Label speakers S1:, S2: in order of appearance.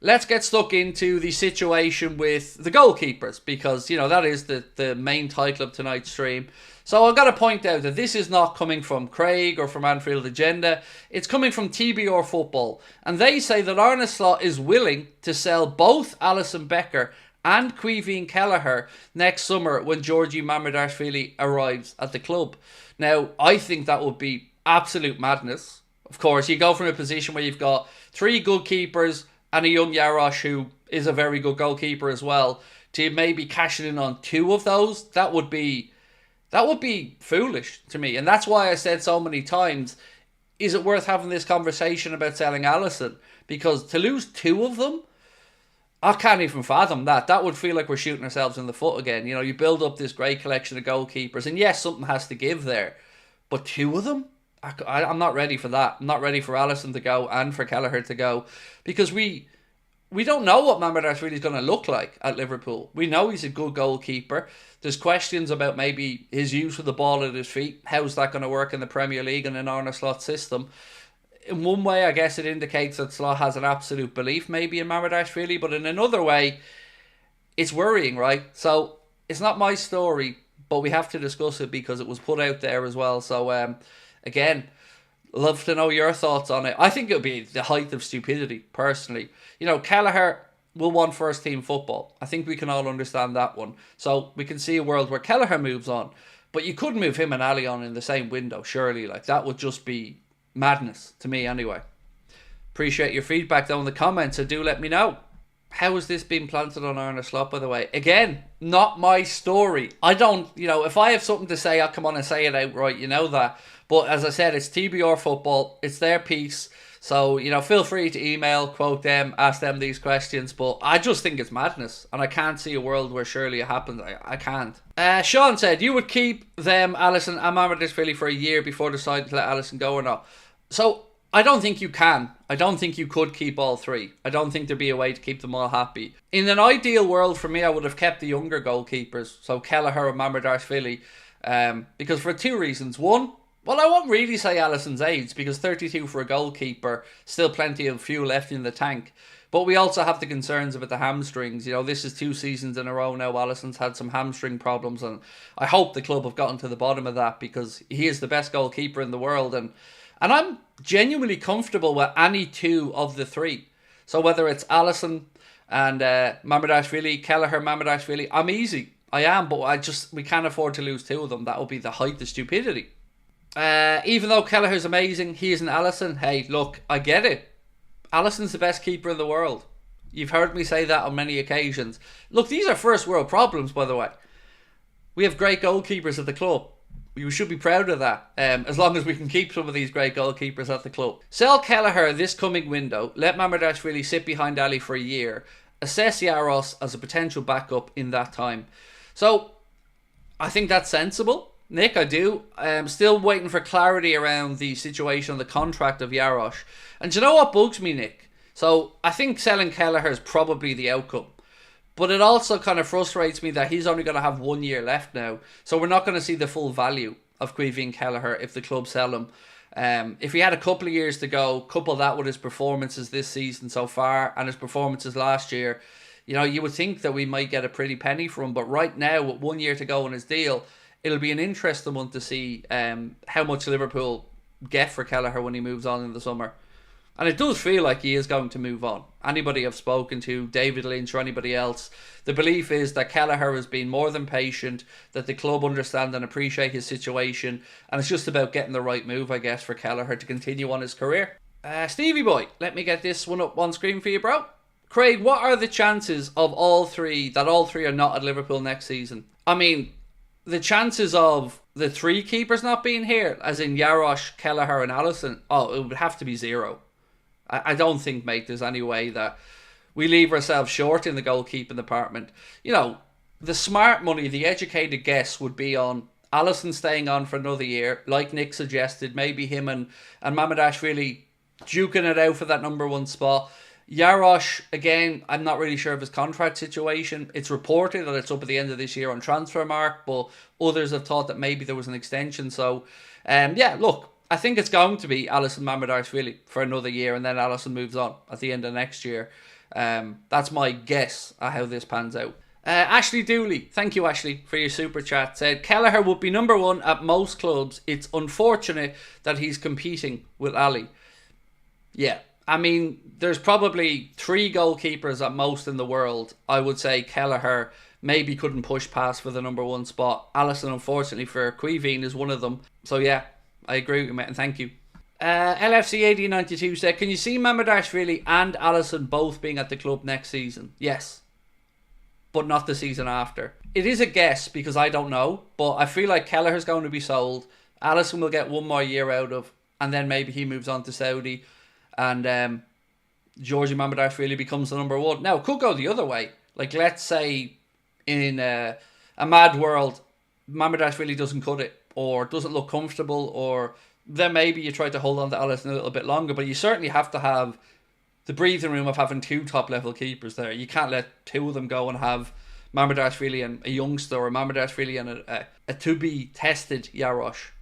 S1: let's get stuck into the situation with the goalkeepers, because, you know, that is the main title of tonight's stream. So I've got to point out that this is not coming from Craig or from Anfield Agenda. It's coming from TBR Football. And they say that Arne Slot is willing to sell both Alisson Becker and Caoimhín Kelleher next summer when Georgi Mamardashvili arrives at the club. Now, I think that would be absolute madness. Of course, you go from a position where you've got 3 good keepers and a young Jarosz who is a very good goalkeeper as well, to maybe cashing in on 2 of those. That would be foolish to me. And that's why I said so many times, is it worth having this conversation about selling Alisson? Because to lose 2 of them, I can't even fathom that. That would feel like we're shooting ourselves in the foot again. You know, you build up this great collection of goalkeepers, and yes, something has to give there. But 2 of them? I'm not ready for that. I'm not ready for Alisson to go and for Kelleher to go, because we don't know what Mamardashvili is going to look like at Liverpool. We know he's a good goalkeeper. There's questions about maybe his use of the ball at his feet. How's that going to work in the Premier League and in Arne Slot's system? In one way, I guess it indicates that Slot has an absolute belief maybe in Mamardashvili, but in another way, it's worrying, right? So it's not my story, but we have to discuss it because it was put out there as well. So again, love to know your thoughts on it. I think it would be the height of stupidity, personally. You know, Kelleher will want first team football. I think we can all understand that one. So we can see a world where Kelleher moves on. But you could move him and Ali on in the same window, surely. Like, that would just be madness to me anyway. Appreciate your feedback though in the comments, so do let me know. How has this been planted on Arne Slot, by the way? Again, not my story. I don't, you know, if I have something to say, I'll come on and say it outright, you know that. But as I said, it's TBR Football. It's their piece. So, you know, feel free to email, quote them, ask them these questions. But I just think it's madness. And I can't see a world where surely it happens. I can't. Sean said, you would keep them, Alisson and Mamardashvili, for a year before deciding to let Alisson go or not. So, I don't think you can. I don't think you could keep all 3. I don't think there'd be a way to keep them all happy. In an ideal world for me, I would have kept the younger goalkeepers. So, Kelleher and Mamardashvili. Because for 2 reasons. One, well, I won't really say Alisson's age, because 32 for a goalkeeper, still plenty of fuel left in the tank. But we also have the concerns about the hamstrings. You know, this is 2 seasons in a row now Alisson's had some hamstring problems, and I hope the club have gotten to the bottom of that, because he is the best goalkeeper in the world, and I'm genuinely comfortable with any 2 of the 3. So whether it's Alisson and Mamardashvili, Kelleher, Mamardashvili, I'm easy. I am, but we can't afford to lose 2 of them. That would be the height of stupidity. Even though Kelleher's amazing, he isn't Alisson. Hey, look, I get it. Alisson's the best keeper in the world. You've heard me say that on many occasions. Look, these are first world problems, by the way. We have great goalkeepers at the club. We should be proud of that, as long as we can keep some of these great goalkeepers at the club. Sell Kelleher this coming window. Let Mamardashvili sit behind Ali for a year. Assess Jarosz as a potential backup in that time. So, I think that's sensible. Nick, I do. I'm still waiting for clarity around the situation on the contract of Jarosz. And do you know what bugs me, Nick? So, I think selling Kelleher is probably the outcome. But it also kind of frustrates me that he's only going to have 1 year left now. So, we're not going to see the full value of Caoimhín Kelleher if the club sell him. If he had a couple of years to go, couple that with his performances this season so far and his performances last year, you know, you would think that we might get a pretty penny for him. But right now, with 1 year to go on his deal, it'll be an interesting one to see how much Liverpool get for Kelleher when he moves on in the summer. And it does feel like he is going to move on. Anybody I've spoken to, David Lynch or anybody else, the belief is that Kelleher has been more than patient, that the club understand and appreciate his situation, and it's just about getting the right move, I guess, for Kelleher to continue on his career. Stevie boy, let me get this one up on screen for you, bro. Craig, what are the chances of all 3 are not at Liverpool next season? I mean, the chances of the 3 keepers not being here, as in Jarosz, Kelleher and Alisson, it would have to be 0. I don't think, mate, there's any way that we leave ourselves short in the goalkeeping department. You know, the smart money, the educated guess would be on Alisson staying on for another year, like Nick suggested, maybe him and Mamardashvili duking it out for that number 1 spot. Jarosz, again, I'm not really sure of his contract situation. It's reported that it's up at the end of this year on Transfermarkt, but others have thought that maybe there was an extension. So, yeah, look, I think it's going to be Alisson Mamardashvili for another year, and then Alisson moves on at the end of next year. That's my guess at how this pans out. Ashley Dooley, thank you Ashley for your super chat, said Kelleher would be number one at most clubs. It's unfortunate that he's competing with Ali. Yeah, I mean, there's probably 3 goalkeepers at most in the world. I would say Kelleher maybe couldn't push past for the number 1 spot. Alisson, unfortunately for Quiveen, is one of them. So yeah, I agree with you, mate, and thank you. LFC 1892 said, can you see Mamardashvili and Alisson both being at the club next season? Yes, but not the season after. It is a guess because I don't know, but I feel like Kelleher's going to be sold. Alisson will get 1 more year out of, and then maybe he moves on to Saudi, and Georgi Mamardashvili becomes the number 1. Now, it could go the other way. Like, let's say in a mad world, Mamardashvili doesn't cut it, or doesn't look comfortable, or then maybe you try to hold on to Alisson a little bit longer, but you certainly have to have the breathing room of having 2 top-level keepers there. You can't let 2 of them go and have Mamardashvili and a youngster, or Mamardashvili and a to-be-tested Yarosh.